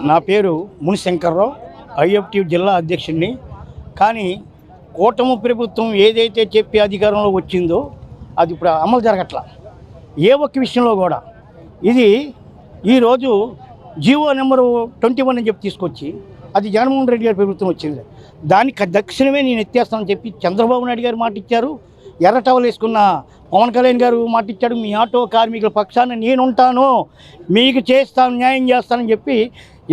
నా పేరు మునిశంకర్రావు, ఐఎఫ్టీ జిల్లా అధ్యక్షుడిని. కానీ కూటమి ప్రభుత్వం ఏదైతే చెప్పి అధికారంలో వచ్చిందో అది ఇప్పుడు అమలు జరగట్లా. ఏ ఒక్క విషయంలో కూడా ఇది ఈరోజు జీవో నెంబరు 21 అని చెప్పి తీసుకొచ్చి అది జగన్మోహన్ రెడ్డి గారి ప్రభుత్వం వచ్చింది. దానికి దక్షిణమే నేను ఎత్తేస్తానని చెప్పి చంద్రబాబు నాయుడు గారు మాట ఇచ్చారు. ఎర్ర టవల్ వేసుకున్న పవన్ కళ్యాణ్ గారు మాట ఇచ్చాడు. మీ ఆటో కార్మికుల పక్షాన నేనుంటాను, మీకు చేస్తాను, న్యాయం చేస్తానని చెప్పి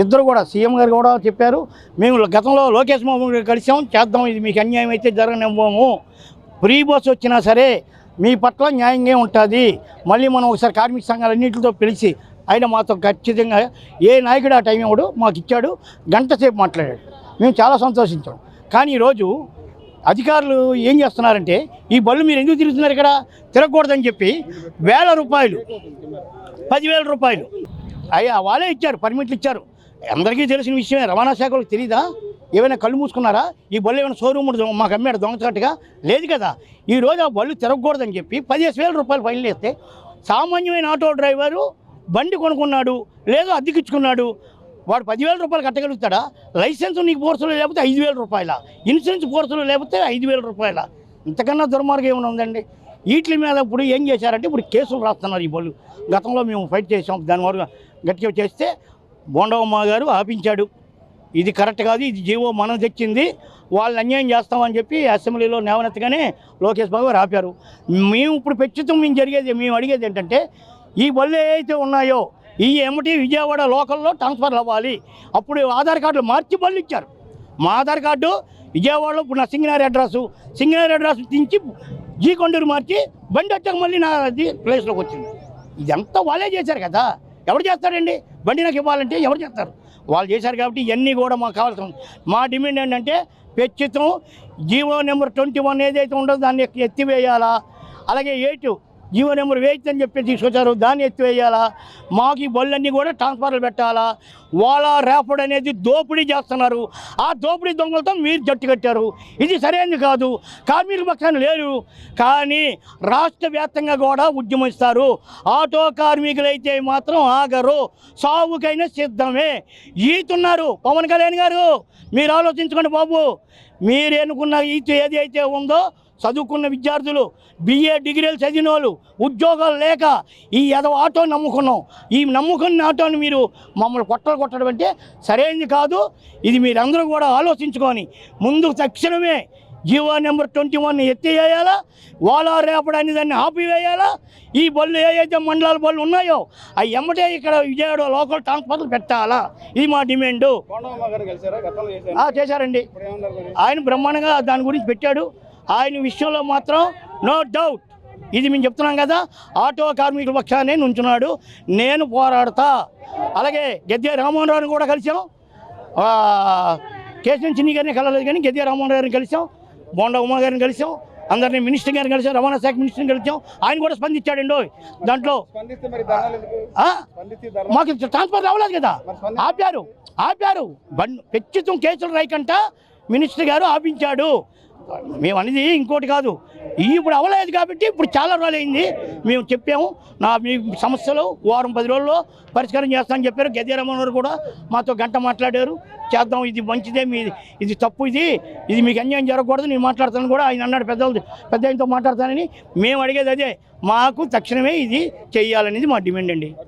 ఇద్దరు కూడా సీఎం గారు కూడా చెప్పారు. మేము గతంలో లోకేష్ బాబు గారు కలిసాం, చేద్దాం, ఇది మీకు అన్యాయం అయితే జరగనివ్వము, ఫ్రీ బస్ వచ్చినా సరే మీ పట్ల న్యాయంగా ఉంటుంది, మళ్ళీ మనం ఒకసారి కార్మిక సంఘాలన్నింటితో పిలిచి ఆయన మాతో ఖచ్చితంగా ఏ నాయకుడు ఆ టైం ఇవ్వడు, మాకు ఇచ్చాడు, గంట సేపు మాట్లాడాడు. మేము చాలా సంతోషించాం. కానీ ఈరోజు అధికారులు ఏం చేస్తున్నారంటే ఈ బళ్ళు మీరు ఎందుకు తిరుగుతున్నారు, ఇక్కడ తిరగకూడదని చెప్పి ₹1000 ₹10,000 అయ్యా వాళ్ళే ఇచ్చారు, పర్మిట్లు ఇచ్చారు. అందరికీ తెలిసిన విషయమే. రవాణా శాఖలకు తెలీదా? ఏమైనా కళ్ళు మూసుకున్నారా? ఈ బళ్ళు ఏమైనా షోరూమ్ మాకు అమ్మాడు దొంగచాటుగా? లేదు కదా. ఈరోజు ఆ బళ్ళు తిరగకూడదని చెప్పి ₹15,000 ఫైన్లు వేస్తే సామాన్యమైన ఆటో డ్రైవరు బండి కొనుక్కున్నాడు, లేదు అద్దెకిచ్చుకున్నాడు, వాడు ₹10,000 కట్టగలుగుతాడా? లైసెన్స్ నీకు ఫోర్సులో లేకపోతే ₹5,000, ఇన్సూరెన్స్ ఫోర్సులో లేకపోతే ₹5,000. ఇంతకన్నా దుర్మార్గం ఏమైనా ఉందండి? వీటి మీద ఇప్పుడు ఏం చేశారంటే ఇప్పుడు కేసులు రాస్తున్నారు. ఈ బళ్ళు గతంలో మేము ఫైట్ చేసాం, దానివల్ల గట్టిగా చేస్తే బోండవమ్మ గారు ఆపించాడు. ఇది కరెక్ట్ కాదు, ఇది జీవో మనం తెచ్చింది, వాళ్ళు అన్యాయం చేస్తామని చెప్పి అసెంబ్లీలో నేవనెత్తగానే లోకేష్ బాబు గారు ఆపారు. మేము ఇప్పుడు ప్రస్తుతం మేము అడిగేది ఏంటంటే ఈ బళ్ళు ఏవైతే ఉన్నాయో ఈ ఎమ్మటి విజయవాడ లోకల్లో ట్రాన్స్ఫర్లు అవ్వాలి. అప్పుడు ఆధార్ కార్డులు మార్చి బళ్ళు ఇచ్చారు. మా ఆధార్ కార్డు విజయవాడలో ఇప్పుడు నా సింగనగర్ అడ్రస్ తీసి కొండూరు మార్చి బండి వచ్చాక మళ్ళీ నా అది ప్లేస్లోకి వచ్చింది. ఇదంతా వాళ్ళే చేశారు కదా. ఎవరు చేస్తారండి? బండి నాకు ఇవ్వాలంటే ఎవరు చేస్తారు? వాళ్ళు చేశారు కాబట్టి ఇవన్నీ కూడా మాకు కావాల్సి. మా డిమాండ్ ఏంటంటే ప్రస్తుతం జీవో నెంబర్ 21 ఏదైతే ఉంటుందో దాన్ని ఎత్తివేయాలా. అలాగే 8 జీవో నెంబర్ 8 అని చెప్పి తీసుకొచ్చారు, దాన్ని ఎత్తివేయాలా. మాకు ఈ బళ్ళన్నీ కూడా ట్రాన్స్ఫర్లు పెట్టాలా. వాళ్ళ ర్యాపిడ్ అనేది దోపిడీ చేస్తున్నారు. ఆ దోపిడీ దొంగలతో మీరు జట్టు కట్టారు. ఇది సరైనది కాదు. కార్మికుల పక్షాన లేరు, కానీ రాష్ట్ర వ్యాప్తంగా కూడా ఉద్యమిస్తారు. ఆటో కార్మికులైతే మాత్రం ఆగరు, సావుకైనా సిద్ధమే. ఈతున్నారు పవన్ కళ్యాణ్ గారు. మీరు ఆలోచించుకోండి బాబు. మీరు ఎన్నుకున్న ఈత ఏది అయితే ఉందో, చదువుకున్న విద్యార్థులు, BA డిగ్రీలు చదివిన వాళ్ళు, ఉద్యోగాలు లేక ఈ ఆటో నమ్ముకున్నాం. ఈ నమ్ముకున్న ఆటోని మీరు మమ్మల్ని కొట్టడం అంటే సరైనది కాదు. ఇది మీరందరూ కూడా ఆలోచించుకొని ముందుకు తక్షణమే జీవో నెంబర్ 21 ఎత్తివేయాలా. వాళ్ళ రేపటి అనే దాన్ని ఆపివేయాలా. ఈ బళ్ళు ఏవైతే మండలాల బళ్ళు ఉన్నాయో అవి ఎమ్మటే ఇక్కడ విజయవాడ లోకల్ ట్రాన్స్ఫర్లు పెట్టాలా. ఇది మా డిమాండు. చేశారండి, ఆయన బ్రహ్మాండంగా దాని గురించి పెట్టాడు. ఆయన విషయంలో మాత్రం నో డౌట్, ఇది మేము చెప్తున్నాం కదా, ఆటో కార్మికుల పక్షానే నుంచున్నాడు. నేను పోరాడతా. అలాగే గద్దె రామ్మోహన్ రావుని కూడా కలిసాం. కేసీఆర్ చిన్ని గారిని కలలేదు, కానీ గద్దె రామ్మోహన్ గారిని కలిసాం, బోండా ఉమా గారిని కలిసాం, అందరినీ మినిస్టర్ గారిని కలిసాం, రవాణా శాఖ మినిస్టర్ని కలిసాం. ఆయన కూడా స్పందించాడండి. దాంట్లో మాకు ట్రాన్స్ఫర్ అవ్వలేదు కదా, ఆపారు. ప్రస్తుతం కేసులు రాయకంట మినిస్టర్ గారు ఆపించాడు. మేము అనేది ఇంకోటి కాదు. ఇప్పుడు అవ్వలేదు కాబట్టి ఇప్పుడు చాలా రోజులైంది. మేము చెప్పాము, మీ సమస్యలు వారం 10 రోజుల్లో పరిష్కారం చేస్తామని చెప్పారు. గద్దె రామ్మోహన్ కూడా మాతో గంట మాట్లాడారు. చేద్దాం, ఇది మంచిదే, ఇది తప్పు, ఇది మీకు అన్యాయం జరగకూడదు, నేను మాట్లాడతాను కూడా ఆయన అన్నాడు. పెద్ద ఆయనతో మాట్లాడతానని. మేము అడిగేది అదే, మాకు తక్షణమే ఇది చెయ్యాలనేది మా డిమాండ్ అండి.